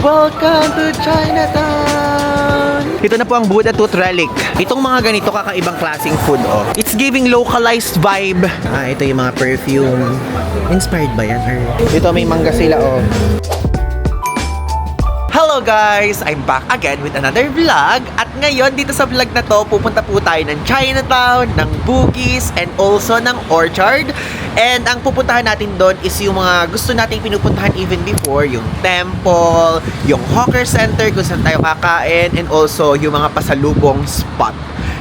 Welcome to Chinatown! Ito na po ang Buddha Tooth Relic. Itong mga ganito kakaibang klaseng food, oh. It's giving localized vibe. Ito yung mga perfume. Inspired ba yan? Ito may mangga sila, oh. Hello guys! I'm back again with another vlog. At ngayon, dito sa vlog na to, pupunta po tayo ng Chinatown, ng Bugis, and also ng Orchard. And ang pupuntahan natin doon is yung mga gusto nating pinupuntahan even before, yung temple, yung hawker center kung saan tayo kakain, and also yung mga pasalubong spot.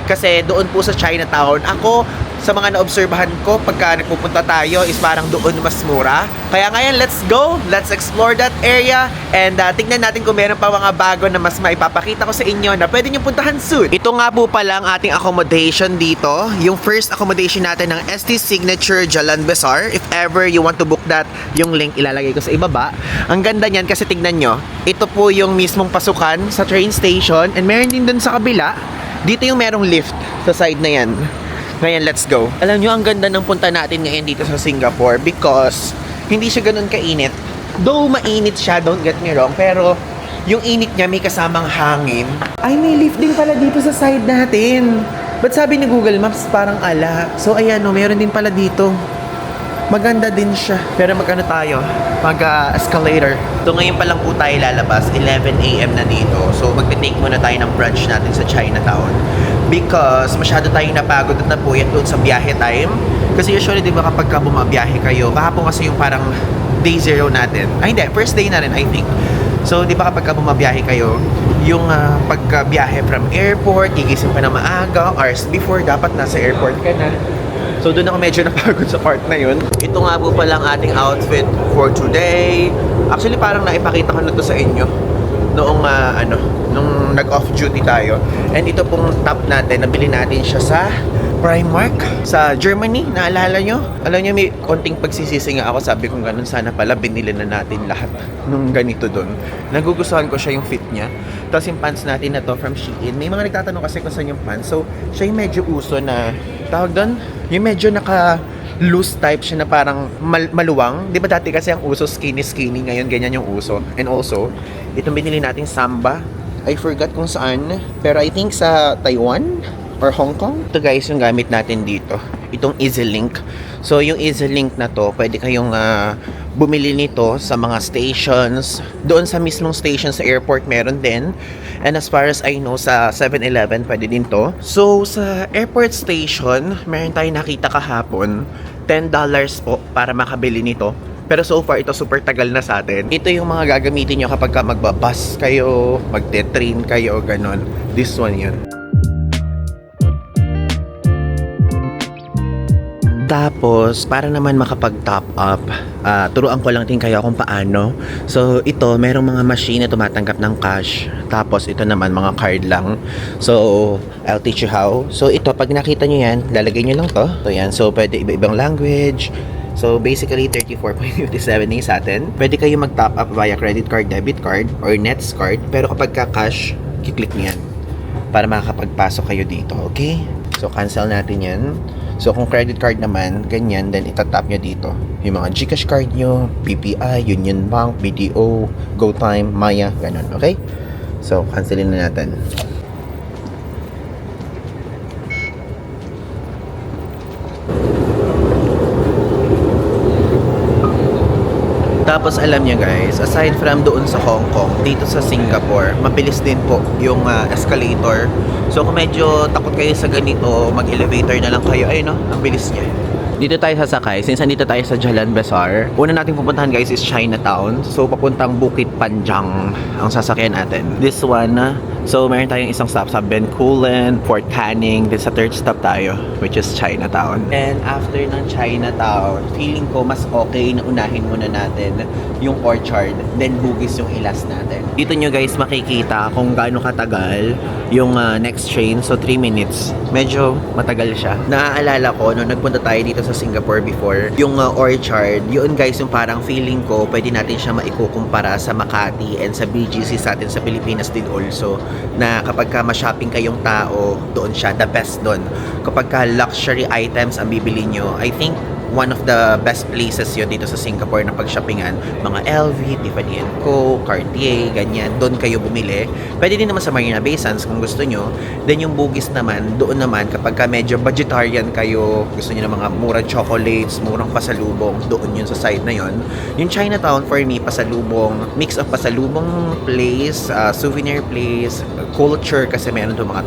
Kasi doon po sa Chinatown, ako, sa mga naobserbahan ko, pagka nagpupunta tayo is parang doon mas mura. Kaya ngayon, let's go! Let's explore that area and tignan natin kung meron pa mga bago na mas maipapakita ko sa inyo na pwede nyo puntahan soon. Ito nga po pala ang ating accommodation dito. Yung first accommodation natin ng ST Signature Jalan Besar. If ever you want to book that, yung link ilalagay ko sa ibaba. Ang ganda niyan kasi tignan nyo, ito po yung mismong pasukan sa train station and meron din dun sa kabila. Dito yung merong lift sa side na yan. Ngayon, let's go. Alam nyo, ang ganda ng punta natin ngayon dito sa Singapore because hindi siya ganun kainit. Though mainit siya, don't get me wrong, pero yung init niya may kasamang hangin. Ay, may lift din pala dito sa side natin. But sabi ni Google Maps, parang ala. So, ayan, no, meron din pala dito. Maganda din siya. Pero magkano tayo? Mag-escalator. So, ngayon pa lang po tayo lalabas. 11 AM na dito. So, magte-take muna tayo ng brunch natin sa Chinatown. Because masyado tayong napagod at napuyat doon sa biyahe time. Kasi usually, di ba kapag bumabiyahe kayo, kahapon kasi yung parang day zero natin. Ay, hindi. First day na rin, I think. So, di ba kapag bumabiyahe kayo, yung pagkabiyahe from airport, gigising pa na maaga, hours before, dapat nasa airport ka na. So, doon ako medyo napagod sa part na yun. Ito nga po pala ang ating outfit for today. Actually, parang naipakita ko na to sa inyo noong nung nag-off duty tayo. And ito pong top natin, nabili natin siya sa Primark sa Germany. Naalala nyo? Alam nyo, may konting pagsisisi nga ako. Sabi kong ganun, sana pala binili na natin lahat nung ganito doon. Nagugustuhan ko siya yung fit niya. Tapos yung pants natin na to from Shein. May mga nagtatanong kasi kung saan yung pants. So, siya yung medyo uso na, tawag doon, yung medyo naka-loose type siya na parang maluwang. Di ba dati kasi ang uso skinny, ngayon ganyan yung uso. And also, itong binili natin Samba. I forgot kung saan, pero I think sa Taiwan or Hong Kong. Ito guys, yung gamit natin dito. Itong EasyLink. So, yung EasyLink na to, pwede kayong bumili nito sa mga stations. Doon sa mismong station sa airport, meron din. And as far as I know, sa 7-Eleven, pwede din to. So, sa airport station, meron tayong nakita kahapon, $10 po para makabili nito. Pero so far, ito super tagal na sa atin. Ito yung mga gagamitin nyo kapag magbabus kayo, magte-train kayo, ganon. This one yun. Tapos, para naman makapag-top up, turuan ko lang din kayo kung paano. So, ito, merong mga machine na tumatanggap ng cash. Tapos, ito naman, mga card lang. So, I'll teach you how. So, ito, pag nakita nyo yan, lalagay nyo lang to. So, yan. So, pwede iba-ibang language. So, basically, 34.57 na sa atin. Pwede kayo mag-top up via credit card, debit card, or Nets card. Pero kapag ka-cash, kiklik nyo yan para makakapagpasok kayo dito, okay? So, cancel natin yan. So, kung credit card naman, ganyan, then itatap nyo dito. Yung mga GCash card nyo, PPI, Union Bank, BDO, GoTime, Maya, ganun, okay? So, cancelin na natin. Tapos alam nyo guys, aside from doon sa Hong Kong, dito sa Singapore, mabilis din po yung escalator. So kung medyo takot kayo sa ganito, mag-elevator na lang kayo. Ayun no, ang bilis niya. Dito tayo sasakay. Since nandito tayo sa Jalan Besar, una nating pupuntahan guys is Chinatown. So papuntang Bukit Panjang ang sasakyan natin. This one, so meron tayong isang stop sa Bencoolen, Fort Canning, then sa third stop tayo, which is Chinatown. And after ng Chinatown, feeling ko mas okay na unahin muna natin yung Orchard, then Bugis yung ilas natin. Dito nyo guys makikita kung gaano katagal yung next train. So 3 minutes. Medyo matagal siya. Naaalala ko nung nagpunta tayo dito sa Singapore before, yung Orchard, yun guys yung parang feeling ko pwede natin siya maikukumpara sa Makati and sa BGC sa atin sa Pilipinas din also, na kapag ka ma-shopping kayong tao, doon siya, the best doon. Kapag ka luxury items ang bibili nyo, I think one of the best places yun dito sa Singapore na pag-shoppingan. Mga LV, Tiffany & Co, Cartier, ganyan. Doon kayo bumili. Pwede din naman sa Marina Bay Sands kung gusto nyo. Then yung Bugis naman, doon naman kapag ka medyo budgetarian kayo, gusto nyo ng mga murang chocolates, murang pasalubong, doon yun sa side na yun. Yung Chinatown, for me, pasalubong, mix of pasalubong place, souvenir place, culture, kasi meron doon mga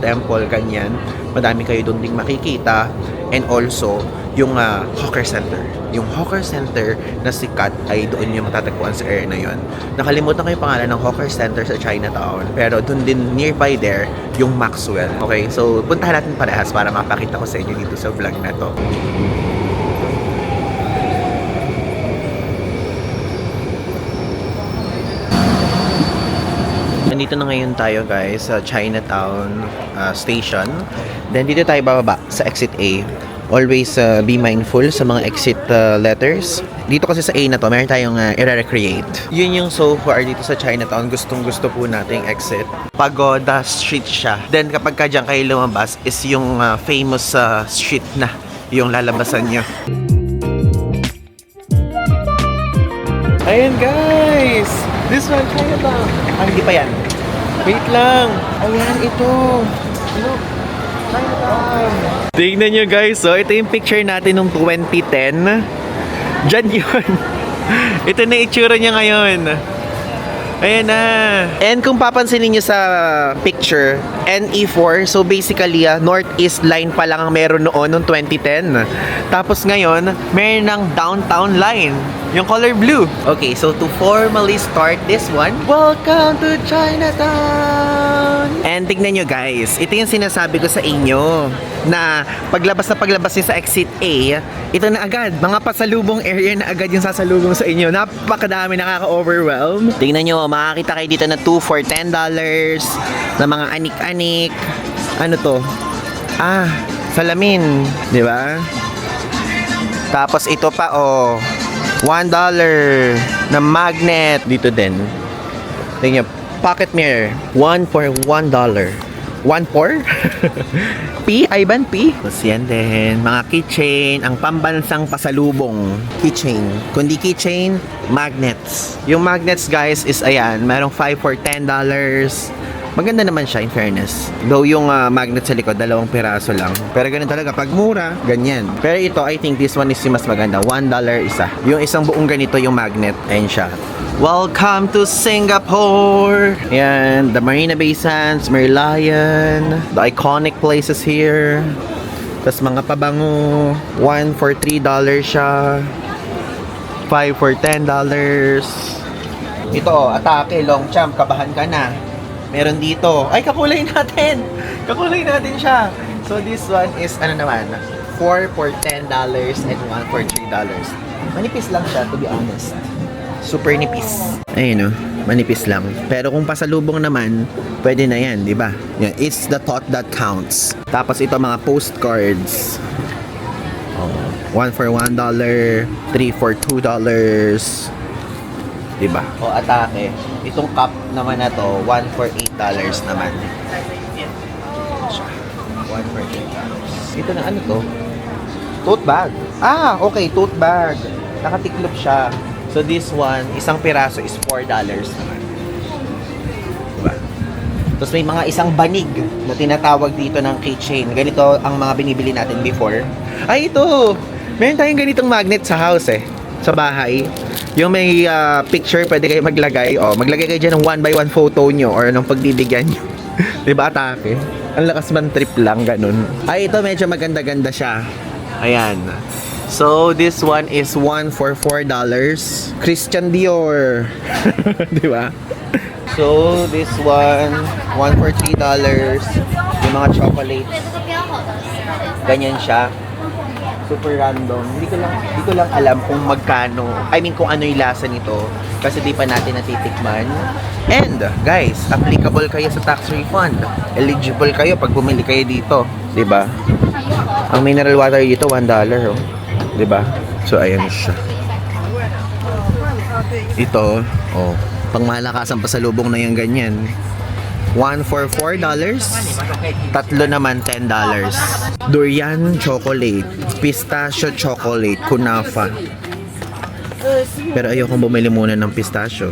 temple, ganyan. Madami kayo doon ding makikita. And also, yung hawker center. Yung hawker center na sikat ay doon yung matatagpuan sa area na yun. Nakalimutan ko yung pangalan ng hawker center sa Chinatown. Pero doon din nearby there, yung Maxwell. Okay, so puntahan natin parehas para mapakita ko sa inyo dito sa vlog na to. Nandito na ngayon tayo guys sa Chinatown station. Then dito tayo bababa sa exit A. Always be mindful sa mga exit letters. Dito kasi sa A na to, meron tayong i-recreate. Yun yung so far dito sa Chinatown. Gustong-gusto po nating exit. Pagoda Street siya. Then kapag ka dyan kayo lumabas is yung famous street na yung lalabasan nyo. Ayan guys! This one, Chinatown. Hindi pa yan. Wait lang. Ayan, ito. Look. Chinatown. Tingnan nyo guys, so ito yung picture natin nung 2010. Diyan yun. Ito na itsura niya ngayon. Ayan na. And kung papansinin nyo sa picture, NE4, so basically, northeast line pa lang ang meron noon noong 2010. Tapos ngayon, meron ng downtown line. Yung color blue. Okay, so to formally start this one, welcome to Chinatown! And tignan nyo guys, ito yung sinasabi ko sa inyo na paglabas niyo sa exit A, ito na agad, mga pasalubong area na agad yung sasalubong sa inyo. Napakadami, nakaka-overwhelm. Tingnan nyo, makakita kayo dito na 2 for $10 na mga anik-anik. Ano to? Salamin, di ba? Tapos ito pa, $1 na magnet. Dito din. Tingnan nyo, pocket mirror. 1 for $1. 1 for? P? Ivan P? Tapos yan din. Mga keychain. Ang pambansang pasalubong. Keychain. Kundi keychain, magnets. Yung magnets guys is ayan. Merong 5 for $10. Maganda naman siya in fairness. Though yung magnet sa likod, 2 piraso lang. Pero ganun talaga. Pag mura, ganyan. Pero ito, I think this one is yung mas maganda. $1 isa. Yung isang buong ganito yung magnet. Ayan siya. Welcome to Singapore! Yan, the Marina Bay Sands, Merlion, the iconic places here. Tapos mga pabango, 1 for $3 siya, 5 for $10. Ito, Atake, Longchamp, kabahan ka na. Meron dito. Ay, kakulay natin! Kakulay natin siya. So this one is, 4 for $10 and 1 for $3. Manipis lang siya, to be honest. Super nipis. Ayun manipis lang. Pero kung pasalubong naman, pwede na yan, di ba? Yeah, it's the thought that counts. Tapos ito mga postcards. 1 for $1, 3 for $2. Di ba? Atake. Itong cup naman na to, 1 for $8 naman. 1 for $8. Ito na ano to? Tote bag. Okay, tote bag. Nakatiklop siya. So this one, isang piraso is $4 naman. Diba? Tapos may mga isang banig na tinatawag dito ng keychain. Ganito ang mga binibili natin before. Ay, ito! Meron tayong ganitong magnet sa house sa bahay. Yung may picture, pwede kayo maglagay. Maglagay kayo dyan ng 1x1 photo nyo or ng pagbibigyan nyo. Diba, Atake? Ang lakas man trip lang, ganun. Ay, ito medyo maganda-ganda siya. Ayan. So, this one is 1 for $4. Christian Dior. Di ba? So, this one, 1 for $3. Yung mga chocolates. Ganyan siya. Super random. Hindi ko lang alam kung magkano. I mean, kung ano yung lasa nito. Kasi di pa natin natitikman. And, guys, applicable kayo sa tax refund. Eligible kayo pag bumili kayo dito. Di ba? Ang mineral water dito, $1. Diba? So, ayan siya. Ito, pang malakas ang pasalubong na yung ganyan. One for $4. Tatlo naman $10. Durian chocolate, pistachio chocolate, kunafa. Pero ayokong bumili muna ng pistachio.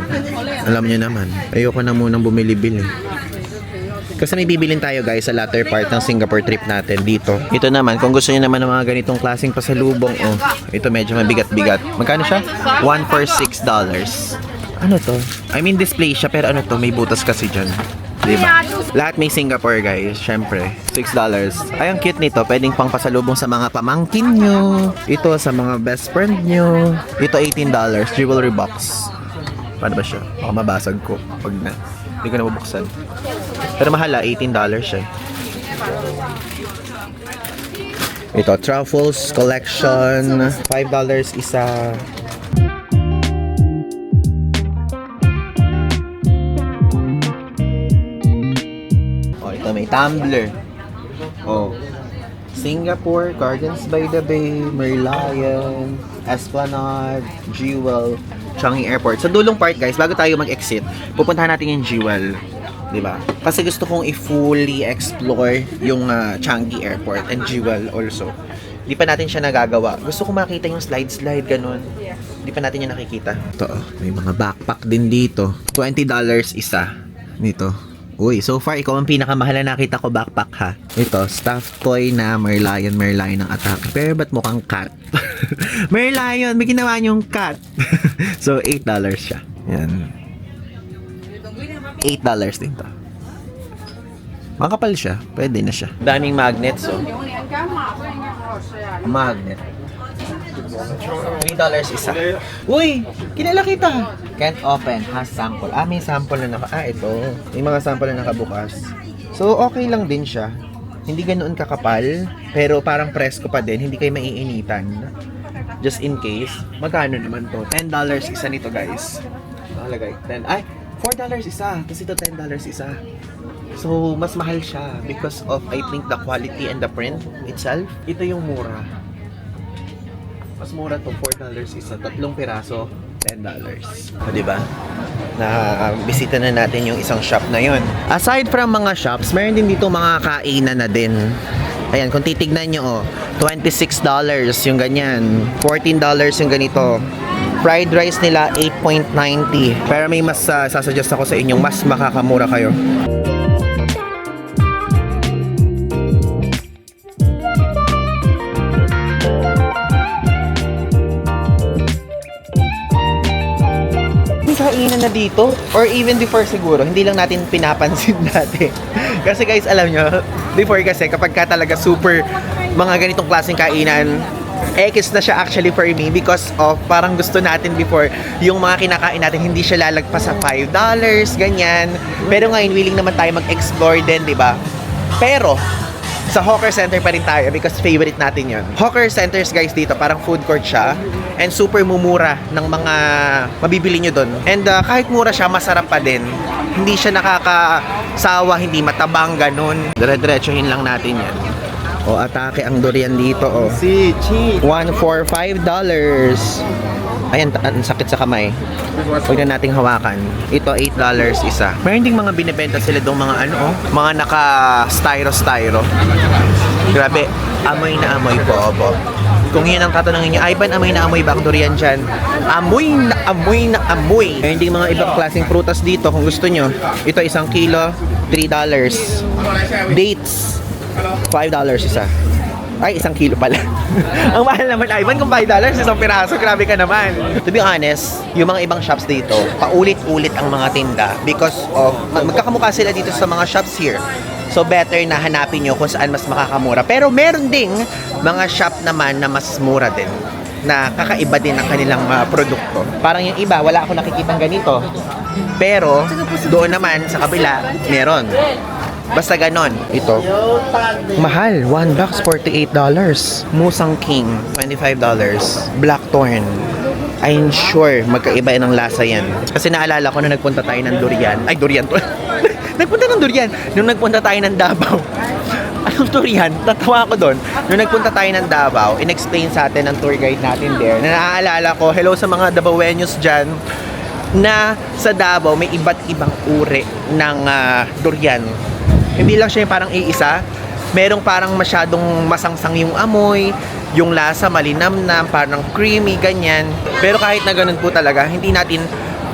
Alam niyo naman, ayoko na munang bumili-bili. Kasi may bibilin tayo guys sa latter part ng Singapore trip natin dito. Ito naman, kung gusto niyo naman ng mga ganitong klaseng pasalubong, oh, ito medyo mabigat-bigat. Magkano siya? 1 for $6. Ano to? I mean display siya, pero ano to? May butas kasi dyan. Diba? Lahat may Singapore guys, syempre. $6. Ay, ang cute nito. Pwedeng pang pasalubong sa mga pamangkin nyo. Ito sa mga best friend nyo. Ito $18. Jewelry box. Paano ba siya? Baka mabasag ko pag na. Hindi ko na mabuksan. Pero mahal $18 siya. Ito, Truffles Collection. $5 isa. Oh, ito may tumbler. Oh. Singapore, Gardens by the Bay, Merlion, Esplanade, Jewel, Changi Airport. Sa dulong part guys, bago tayo mag-exit, pupuntahan natin yung Jewel. Diba? Kasi gusto kong i-fully explore yung Changi Airport and Jewel also. Di pa natin siya nagagawa. Gusto ko makita yung slide-slide, ganun. Di pa natin yung nakikita. Ito, may mga backpack din dito. $20 isa. Dito. Uy, so far, ikaw ang pinakamahal na nakita ko backpack ha. Ito, stuffed toy na Merlion ng Atake. Pero ba't mukhang cat? Merlion, may ginawa niyong cat. So, $8 siya. Yan. $8 din to. Makapal siya. Pwede na siya. Daming magnets, oh. Magnet. $3 isa. Uy! Kilala kita! Can't open. Has sample. May sample na ito. May mga sample na nakabukas. So, okay lang din siya. Hindi ganoon kakapal. Pero parang presko pa din. Hindi kayo maiinitan. Just in case. Magkano naman to? $10 isa nito, guys. Nakalagay. $4 isa. Kasi ito $10 isa. So, mas mahal siya because of, I think, the quality and the print itself. Ito yung mura. Mas mura to, $4 isa. 3 piraso, $10. O, diba? Bisita na natin yung isang shop na yun. Aside from mga shops, meron din dito mga kainan na din. Ayan, kung titignan nyo, $26 yung ganyan. $14 yung ganito. Fried rice nila, 8.90. Pero may mas sasuggest ako sa inyong mas makakamura kayo. Kainan na dito or even before siguro hindi lang natin pinapansin dati kasi guys alam nyo before kasi kapag ka talaga super mga ganitong klaseng kainan X na siya actually for me because of parang gusto natin before yung mga kinakain natin hindi siya lalagpas sa $5 ganyan pero ngayon willing naman tayo mag-explore din diba pero sa Hawker Center pa rin tayo because favorite natin yun. Hawker Centers guys dito, parang food court siya and super mumura ng mga mabibili nyo dun. And kahit mura siya, masarap pa din. Hindi siya nakakasawa, hindi matabang, ganun. Dire-diretsuhin lang natin yan. O, Atake ang durian dito, o. $1 for $5. Ayan, ang sakit sa kamay. Huwag na nating hawakan. Ito, $8 isa. Meron ding mga binibenta sila doon mga mga naka-styro. Grabe, amoy na amoy po, opo. Kung yun ang tatanungin niyo, Ivan, amoy na amoy ba ang durian dyan? Amoy na amoy na amoy. Meron ding mga ibang klaseng prutas dito kung gusto nyo. Ito, 1 kilo, $3. Dates, $5 isa. Ay, 1 kilo pala. Ang mahal naman, Ivan, kung $5, isang piraso, grabe ka naman. To be honest, yung mga ibang shops dito, paulit-ulit ang mga tinda because of, magkakamukha sila dito sa mga shops here. So, better na hanapin nyo kung saan mas makakamura. Pero meron ding mga shop naman na mas mura din, na kakaiba din ang kanilang produkto. Parang yung iba, wala ako nakikitang ganito. Pero, doon naman, sa kabila, meron. Basta ganon. Ito. Mahal. $1, $48. Musang King, $25. Blackthorn. I'm sure magkaiba ng lasa yan. Kasi naalala ko na nagpunta tayo ng durian. Ay, durian to. Nagpunta ng durian. Nung nagpunta tayo ng Davao. Anong durian? Tatawa ako doon. Nung nagpunta tayo ng Davao, in-explain sa atin ng tour guide natin there. Na naaalala ko, hello sa mga Davaoenos dyan. na sa Davao may iba't ibang uri ng durian. Hindi lang siya yung parang iisa. Merong parang masyadong masangsang yung amoy, yung lasa malinamnam, parang creamy, ganyan. Pero kahit na ganun po talaga, hindi natin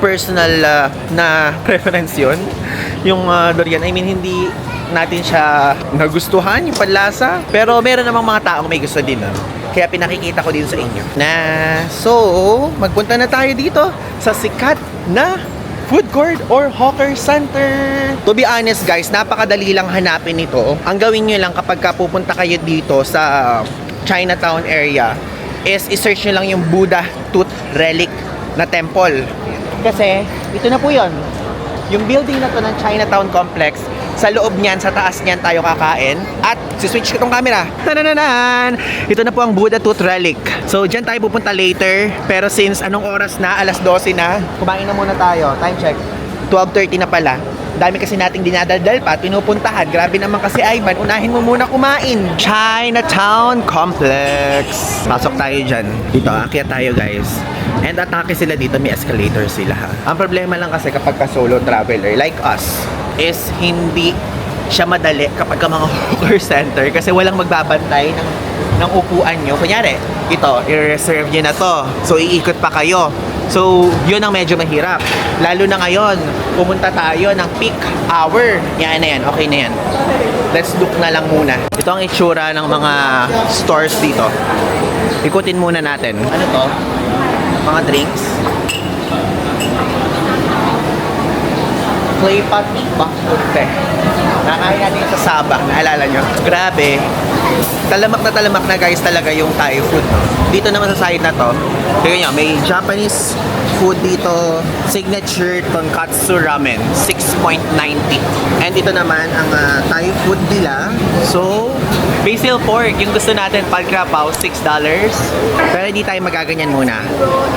personal na preference yun. Yung durian, I mean, hindi natin siya nagustuhan, yung panlasa. Pero meron namang mga taong may gusto din. Kaya pinakikita ko din sa inyo. So, magpunta na tayo dito sa sikat na food court or hawker center. To be honest guys, napakadali lang hanapin ito. Ang gawin nyo lang kapag pupunta kayo dito sa Chinatown area is i-search nyo lang yung Buddha Tooth Relic na temple. Kasi ito na po yon. Yung building na to ng Chinatown Complex, sa loob niyan, sa taas niyan tayo kakain. At si-switch ko tong camera. Tanananan! Ito na po ang Buddha Tooth Relic. So, dyan tayo pupunta later. Pero since anong oras na, alas 12 na, kumain na muna tayo. Time check. 12:30 na pala. Dami kasi nating dinadaldal pa at pinupuntahan. Grabe naman kasi, Ivan. Unahin mo muna kumain. Chinatown Complex. Pasok tayo dyan. Dito, akyat tayo guys. And atake sila dito. May escalator sila ha. Ang problema lang kasi kapag ka-solo traveler like us is hindi siya madali kapag ka mga hawker center kasi walang magbabantay ng upuan nyo. Kunyari, ito, i-reserve nyo na to. So, iikot pa kayo. So, yun ang medyo mahirap. Lalo na ngayon, pumunta tayo ng peak hour. Yan na yan, okay na yan. Let's look na lang muna. Ito ang itsura ng mga stores dito. Ikutin muna natin. Ano to? Mga drinks. Clay pot bakute. Nakain natin sa Sabah, naalala nyo? Grabe. Talamak na guys talaga yung Thai food. Dito naman sa side na to, tingnan nyo, may Japanese food dito. Signature tonkatsu ramen, 6.90. And dito naman ang Thai food nila. So, basil pork, yung gusto natin pagkrapaw, $6. Pero hindi tayo magaganyan muna.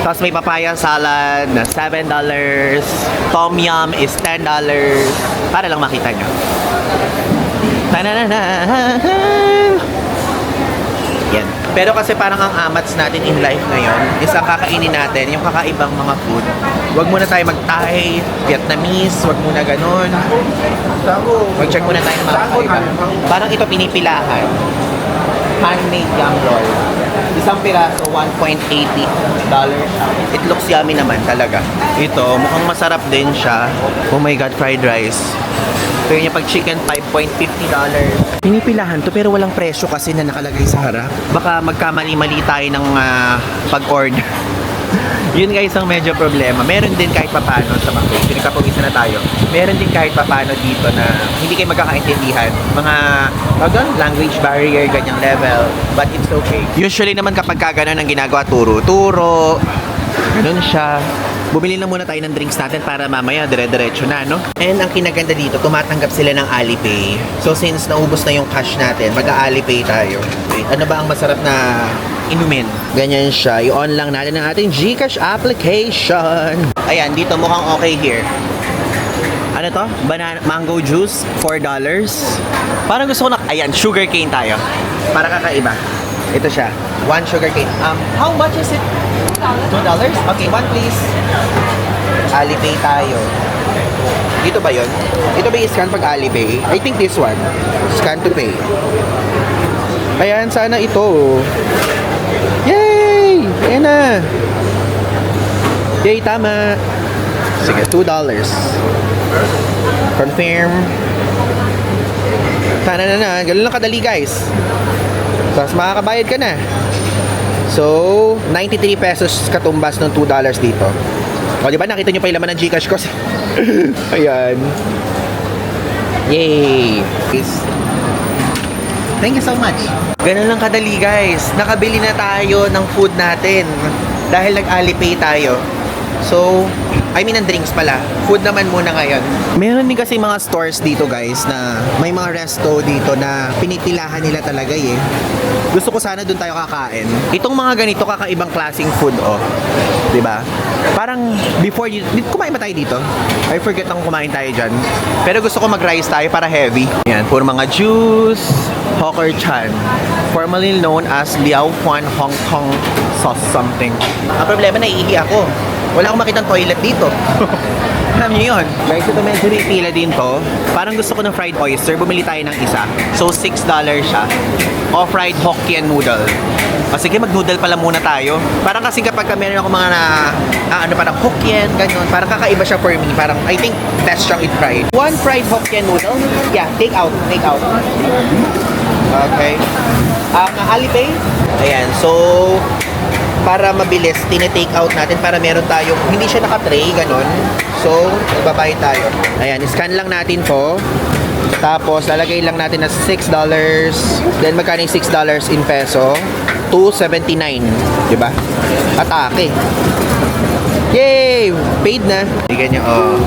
Tapos may papaya salad na $7. Tom yum is $10. Para lang makita nyo. Tananana. Yan. Pero kasi parang ang amats natin in life ngayon is ang kakainin natin, yung kakaibang mga food. Huwag muna tayo mag-Thai, Vietnamese, huwag muna ganun. Mag-check muna tayo ng mga kakaiba. Parang ito pinipilahan. Handmade yum roll. Isang piraso, $1.80. It looks yummy naman talaga. Ito, mukhang masarap din siya. Oh my God, fried rice. Pero niya pag chicken, $5.50. Pinipilahan to pero walang presyo kasi na nakalagay sa harap. Baka magkamali-mali tayo ng pag-order. Yun guys ang medyo problema. Meron din kahit papano sa mga pinagkapag-isa na tayo. Meron din kahit papano dito na hindi kayo magkakaintindihan. Mga language barrier, ganyang level. But it's okay. Usually naman kapag kagano ang ginagawa, turo-turo. Ganun siya. Bumili na muna tayo ng drinks natin para mamaya dire-diretso na, no? And ang kinaganda dito, tumatanggap sila ng Alipay. So since naubos na yung cash natin, mag-Alipay tayo. Wait, ano ba ang masarap na inumin? Ganyan siya. I-on lang natin ang ating GCash application. Ayan, dito mukhang okay here. Ano to? Banana, mango juice, $4. Parang gusto ko na, ayan, sugar cane tayo. Para kakaiba. Ito siya. One sugar cane. How much is it? $2? Okay, one please. Alipay tayo. Dito ba yun? Ito ba i-scan pag Alipay? I think this one. Scan to pay. Ayan, sana ito. Yay! Ayan na. Yay, tama. Sige, $2. Confirm. Sana na. Ganun lang kadali, guys. Tapos makakabayad ka na. So, 93 pesos katumbas ng $2 dito. O, di ba nakita nyo pa yung laman ng GCash ko? Ayan. Yay! Thank you so much. Ganun lang kadali guys. Nakabili na tayo ng food natin. Dahil nag-Alipay tayo. So, I mean, ang drinks pala. Food naman muna ngayon. Meron din kasi mga stores dito guys na may mga resto dito na pinipilahan nila talaga eh. Gusto ko sana doon tayo kakain. Itong mga ganito kakaibang klaseng food oh. 'Di ba? Parang before kumain ba tayo dito? I forget ang kumain tayo diyan. Pero gusto ko mag-rice tayo para heavy. Yan, puro mga juice, Hawker Chan, formerly known as Liao Huan Hong Kong sauce something. Ang problema, naiihi ako. Wala akong makitang toilet dito. Alam niyo yun. Guys, ito medyo may pila din to. Parang gusto ko ng fried oyster. Bumili tayo ng isa. So, $6 siya. O fried Hokkien noodle. O sige, mag-noodle pala muna tayo. Parang kasi kapag meron ako mga parang Hokkien, ganyan. Parang kakaiba siya for me. Parang, I think, best siyang it-fried. One fried Hokkien noodle. Yeah, take out. Take out. Okay. Alipay. Ayan, so para mabilis, tine-take out natin para meron tayong, hindi siya naka-tray, ganon. So, ibabayad tayo. Ayan, scan lang natin to. Tapos, lalagay lang natin na $6. Then, magkano yung $6 in peso? $2.79. Diba? Atake. Yay! Paid na. Bigyan nyo, oh.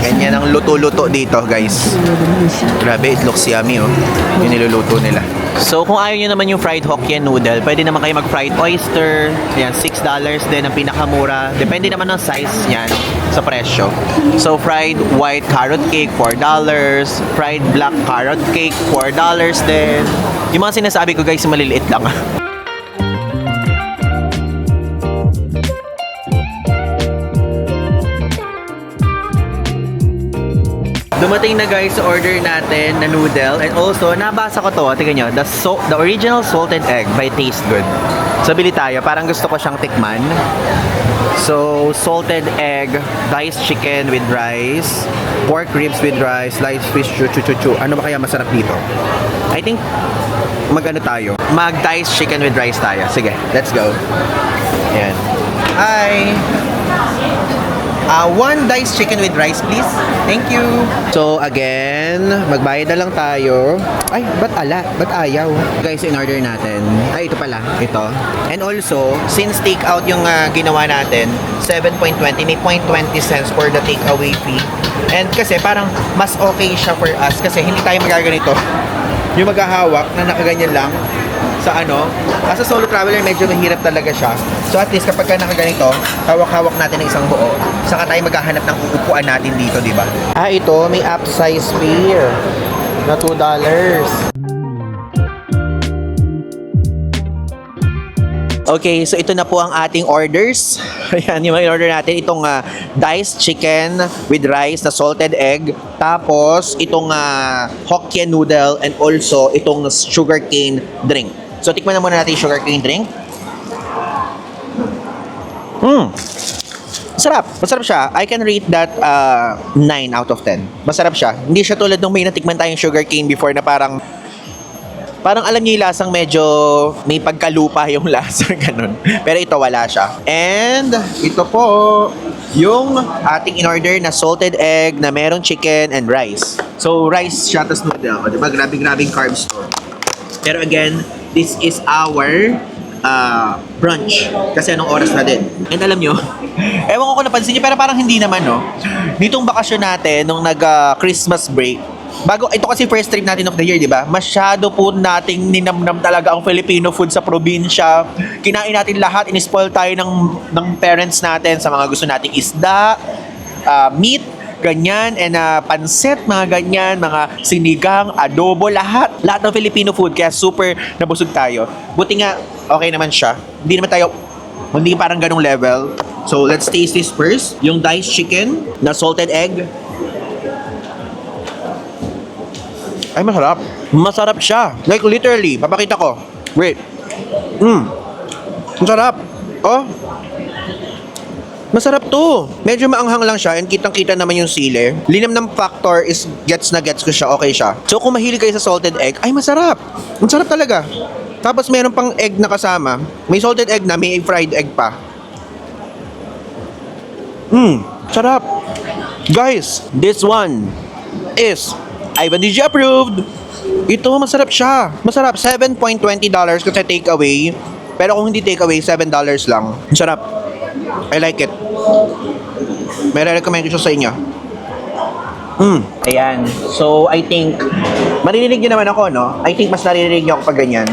Ganyan ang luto-luto dito, guys. Grabe, it looks yummy, oh. Yung niluluto nila. So, kung ayaw nyo naman yung fried Hokkien noodle, pwede naman kayo mag-fried oyster. Yan, $6 din ang pinakamura. Depende naman ng size yan sa presyo. So, fried white carrot cake, $4. Fried black carrot cake, $4 din. Yung mga sinasabi ko, guys, maliliit lang. Dumating na guys sa order natin na noodle, and also nabasa ko to, tingnan nyo, the original salted egg by Taste Good. So bili tayo, parang gusto ko siyang tikman. So salted egg, diced chicken with rice, pork ribs with rice, sliced fish, chu. Ano ba kaya masarap dito? I think mag-ano tayo, mag-diced chicken with rice tayo. Sige, let's go. Ayan. Hi! One diced chicken with rice, please. Thank you. So, again, magbayad na lang tayo. Ay, ba't ala? Ba't ayaw? Guys, in order natin. Ay, ito pala. Ito. And also, since take-out yung ginawa natin, 7.20, may 0.20 cents for the takeaway fee. And kasi parang mas okay siya for us kasi hindi tayo magaganito. Yung maghahawak na nakaganyan lang sa ano, as a solo traveler, medyo mahirap talaga siya. So at least kapag ka nakaganito, hawak-hawak natin ng isang buo, saka tayo maghahanap ng uupuan natin dito, di ba? Ito, may upsize beer na $2. Okay, so ito na po ang ating orders. Ayan, yung order natin. Itong diced chicken with rice na salted egg. Tapos, itong Hokkien noodle and also itong sugarcane drink. So, tikman na muna natin yung sugarcane drink. Masarap. Masarap siya. I can rate that 9 out of 10. Masarap siya. Hindi siya tulad nung may natikman tayong sugarcane before na parang alam niyo yung lasang medyo may pagkalupa yung lasa, ganun. Pero ito wala siya. And ito po yung ating in-order na salted egg na merong chicken and rice. So rice siya, tas noodle. O diba? Grabing carbs to. Pero again, this is our brunch. Kasi anong oras na din. And alam nyo, ewan ko kung napansin nyo, pero parang hindi naman, no? Ditong bakasyon natin, nung nag-Christmas break, ito kasi first trip natin of the year, di ba? Masyado po nating ninamnam talaga ang Filipino food sa probinsya. Kinain natin lahat, inispoil tayo ng parents natin sa mga gusto nating isda, meat, ganyan, and pansit, mga ganyan, mga sinigang, adobo, lahat ng Filipino food, kaya super nabusog tayo. Buti nga, okay naman siya. Hindi parang ganong level. So, let's taste this first. Yung diced chicken na salted egg. Ay, masarap. Masarap siya. Like, literally, papakita ko. Wait. Masarap. Oh. Masarap to. Medyo maanghang lang siya and kitang-kita naman yung sili. Linamnam factor is gets ko siya. Okay siya. So, kung mahilig kayo sa salted egg, ay masarap. Masarap talaga. Tapos, meron pang egg na kasama. May salted egg na, may fried egg pa. Sarap. Guys, this one is Ivan DJ approved. Ito, masarap siya. Masarap. $7.20 kasi takeaway. Pero kung hindi takeaway, $7 lang. Sarap. I like it. May re-recommend ko siya sa inyo. Ayan. So, I think, maririnig nyo naman ako, no? I think mas naririnig nyo ako pag ganyan.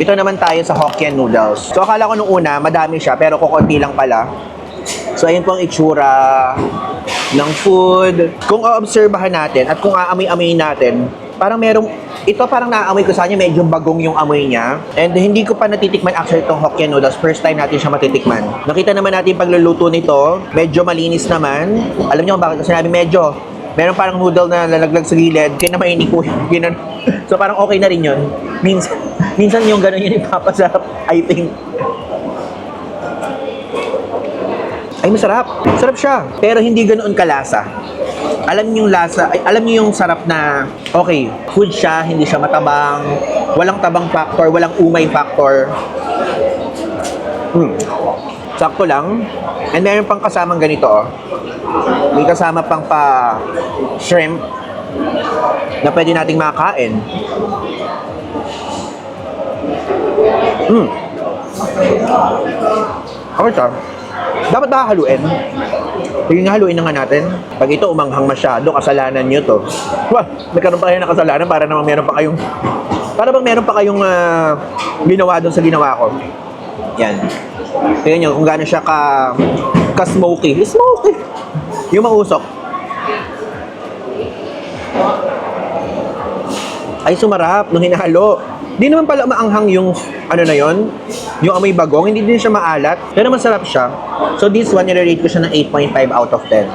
Ito naman tayo sa Hokkien noodles. So, akala ko nung una, madami siya, pero kukunti lang pala. So, ayun po ang itsura ng food. Kung aobserbahan natin at kung aamoy-amoy natin, Parang ito parang naaamoy ko sa kanya, medyo bagong yung amoy niya. And hindi ko pa natitikman actually itong Hokkien noodles. First time natin siya matitikman. Nakita naman natin yung pagluluto nito. Medyo malinis naman. Alam niyo kung bakit ko sinabi medyo. Meron parang noodle na lalaglag sa gilid. Kaya naman hindi ko yun. So parang okay na rin yun. Minsan yung gano'n yun ipapasarap, I think. Ay, masarap. Sarap siya. Pero hindi ganoon kalasa. Alam niyo yung lasa, alam niyo yung sarap na, okay, food siya, hindi siya matabang, walang tabang factor, walang umay factor. Sakto lang. And meron pang kasamang ganito, oh. May kasama pang shrimp na pwede nating makain. Okay siya. Dapat nakahaluin. Sige nga, haluin na nga natin. Pag ito umanghang masyado, kasalanan nyo to. Wah, nagkaroon pa kayo ng kasalanan para naman meron pa kayong... Para bang meron pa kayong ginawa doon sa ginawa ko. Yan. Tingnan nyo kung gaano siya ka-smoky. Smoky! Yung mausok. Ay, sumarap nung hinahalo. Di naman pala maanghang yung ano na yon, yung amoy bagong, hindi din siya maalat, pero masarap siya. So this one, nire-rate ko siya ng 8.5 out of 10.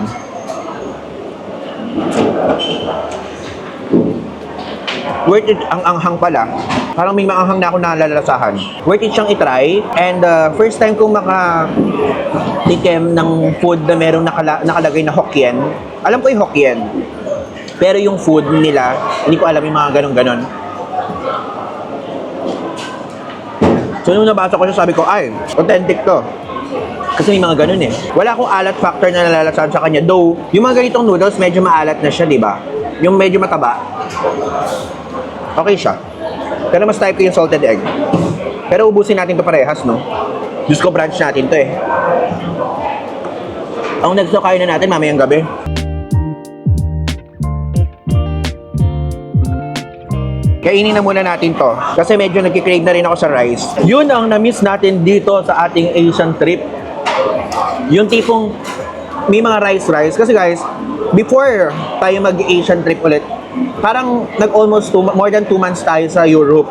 Worth it, ang anghang pala. Parang may maanghang na ako nalalalasahan. Worth it siyang itry, and first time kong makatikim ng food na merong nakalagay na Hokkien. Alam ko yung Hokkien, pero yung food nila, hindi ko alam yung mga ganon-ganon. So nung nabasa ko siya, sabi ko, ay, authentic to. Kasi may mga ganun eh. Wala akong alat factor na nalalasahan sa kanya. Though, yung mga ganitong noodles, medyo maalat na siya, di ba? Yung medyo mataba. Okay siya. Pero mas type ko yung salted egg. Pero ubusin natin to parehas, no? Diyos ko, brunch natin to eh. Ang next na kain na natin mamayang gabi. Kainin na muna natin to kasi medyo nagki-crave na rin ako sa rice. Yun ang na-miss natin dito sa ating Asian trip. Yung tipong may mga rice. Kasi guys, before tayo mag-Asian trip ulit, parang nag-almost more than 2 months tayo sa Europe.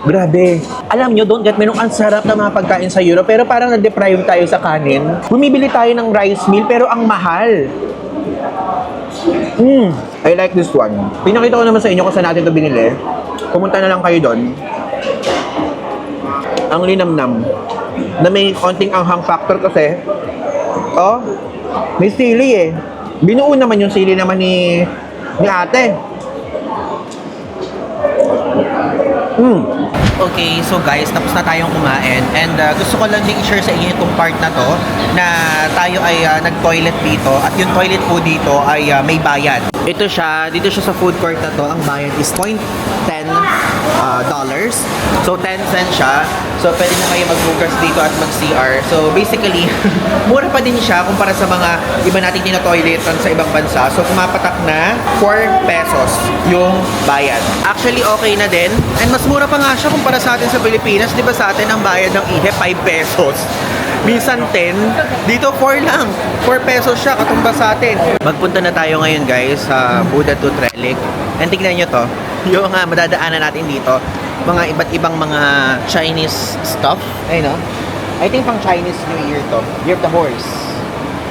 Grabe. Alam nyo, don't get me wrong, ang sarap na mga pagkain sa Europe, pero parang na-deprive tayo sa kanin. Bumibili tayo ng rice meal, pero ang mahal. I like this one. Pinakita ko naman sa inyo kung saan natin ito binili. Pumunta na lang kayo doon. Ang linamnam na may konting anghang factor kasi may sili eh. Binuo naman yung sili naman ni ate. Okay, so guys, tapos na tayong kumain and gusto ko lang din i-share sa inyo itong part na to na tayo ay nag-toilet dito at yung toilet po dito ay may bayad. Ito siya, dito siya sa food court na to, ang bayad is $0.10. So 10 cents siya. So pwede na kayo mag-hookers dito at mag-CR. So basically, mura pa din siya kumpara sa mga iba nating tina-toiletan sa ibang bansa. So pumapatak na 4 pesos yung bayad. Actually okay na din and mas mura pa nga siya kumpara sa atin sa Pilipinas. Di ba sa atin ang bayad ng IHE 5 pesos? Minsan 10, dito 4 lang. 4 pesos siya, katumbas sa atin. Magpunta na tayo ngayon guys sa Buddha Tooth Relic. And tignan nyo to, yung madadaanan natin dito, mga iba't ibang mga Chinese stuff. Ayun no? I think pang Chinese New Year to. Year of the Horse.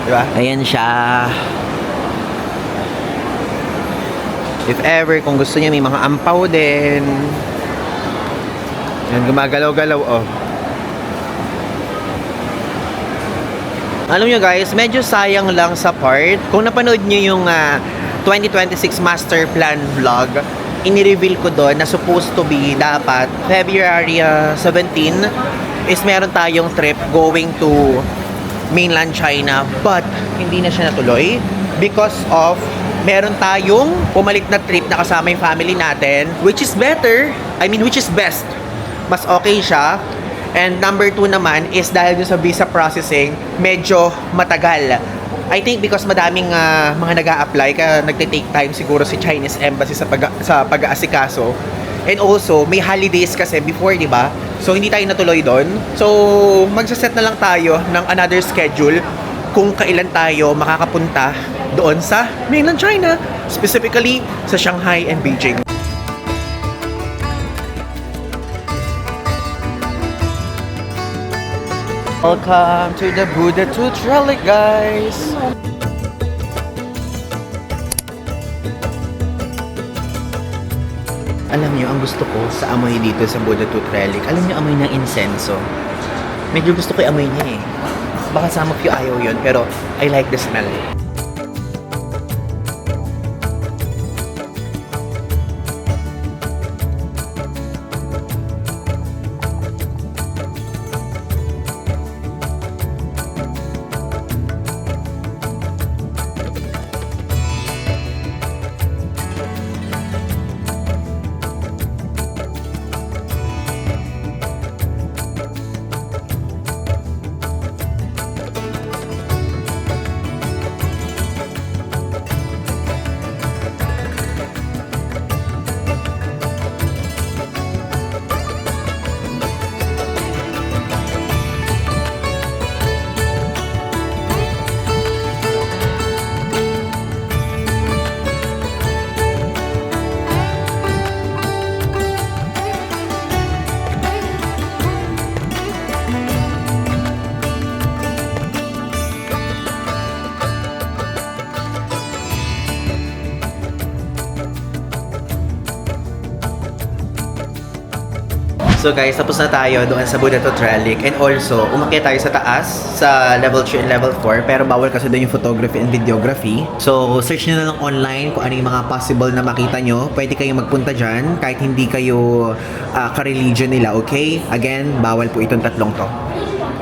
Diba? Ayan siya. If ever, kung gusto niya, may mga ampaw din. Yan, gumagalaw-galaw oh. Alam nyo guys, medyo sayang lang sa part. Kung napanood nyo yung 2026 Master Plan vlog, ini-reveal ko doon na supposed to be dapat February 17 is meron tayong trip going to mainland China, but hindi na siya natuloy because of meron tayong pumalit na trip na kasama yung family natin, which is better, which is best. Mas okay siya. And number 2 naman is dahil dun sa visa processing, medyo matagal. I think because madaming mga nag-a-apply, kaya nagte-take time siguro si Chinese Embassy sa pag-aasikaso. And also, may holidays kasi before, di ba? So, hindi tayo natuloy doon. So, magsaset na lang tayo ng another schedule kung kailan tayo makakapunta doon sa mainland China, specifically sa Shanghai and Beijing. Welcome to the Buddha Tooth Relic, guys! Alam niyo, ang gusto ko sa amoy dito sa Buddha Tooth Relic, alam niyo, amoy ng insenso. Medyo gusto ko yung amoy niya eh. Baka some of you ayaw yun, pero I like the smell. So guys, tapos na tayo doon sa Buddha Tooth Relic, and also umakyat tayo sa taas sa level 3 and level 4, pero bawal kasi doon yung photography and videography. So search nyo na lang online kung ano yung mga possible na makita nyo. Pwede kayong magpunta dyan kahit hindi kayo ka-religion nila, okay? Again, bawal po itong tatlong to.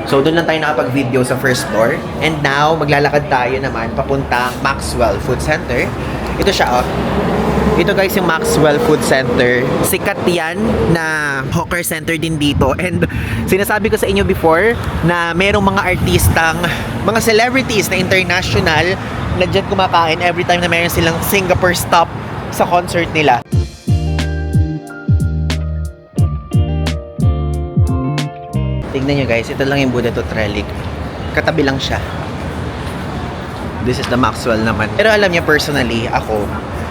So doon lang tayo nakapag-video sa first floor, and now maglalakad tayo naman papuntang Maxwell Food Center. Ito siya, oh. Ito guys yung Maxwell Food Center. Sikat yan na hawker center din dito. And sinasabi ko sa inyo before na merong mga artistang, mga celebrities na international na dyan kumakain every time na meron silang Singapore stop sa concert nila. Tignan nyo guys, ito lang yung Buddha Tooth Relic. Katabi lang siya. This is the Maxwell naman. Pero alam niyo, personally, ako,